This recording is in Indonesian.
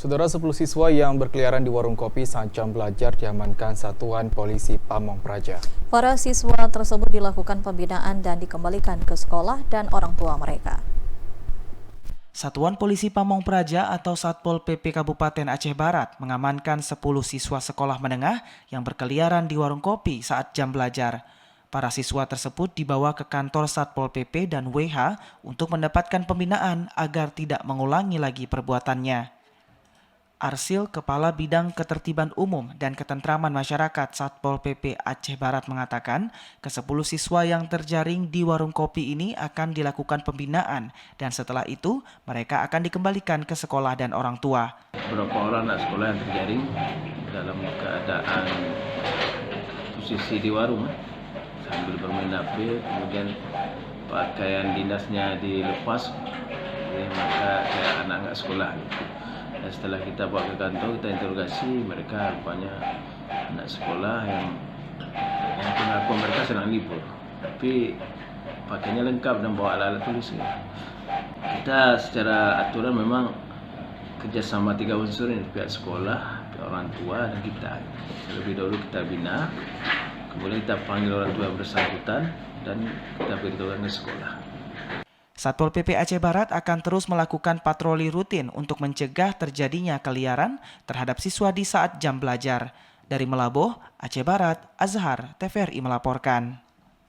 Saudara, 10 siswa yang berkeliaran di warung kopi saat jam belajar diamankan Satuan Polisi Pamong Praja. Para siswa tersebut dilakukan pembinaan dan dikembalikan ke sekolah dan orang tua mereka. Satuan Polisi Pamong Praja atau Satpol PP Kabupaten Aceh Barat mengamankan 10 siswa sekolah menengah yang berkeliaran di warung kopi saat jam belajar. Para siswa tersebut dibawa ke kantor Satpol PP dan WH untuk mendapatkan pembinaan agar tidak mengulangi lagi perbuatannya. Arsil, Kepala Bidang Ketertiban Umum dan Ketentraman Masyarakat Satpol PP Aceh Barat mengatakan, ke-10 siswa yang terjaring di warung kopi ini akan dilakukan pembinaan dan setelah itu mereka akan dikembalikan ke sekolah dan orang tua. Beberapa orang anak sekolah yang terjaring dalam keadaan posisi di warung sambil bermain HP, kemudian pakaian dinasnya dilepas, maka kayak anak-anak sekolah. Dan setelah kita bawa ke kantor, kita interogasi mereka, rupanya anak sekolah yang pengakuan mereka sedang libur, tapi pakainya lengkap dan bawa alat-alat tulis. Kita secara aturan memang kerjasama 3 unsur ini, pihak sekolah, pihak orang tua, dan kita. Lebih dahulu kita bina, kemudian kita panggil orang tua yang bersangkutan, dan kita beritahukan ke sekolah. Satpol PP Aceh Barat akan terus melakukan patroli rutin untuk mencegah terjadinya keliaran terhadap siswa di saat jam belajar. Dari Melaboh, Aceh Barat, Azhar, TVRI melaporkan.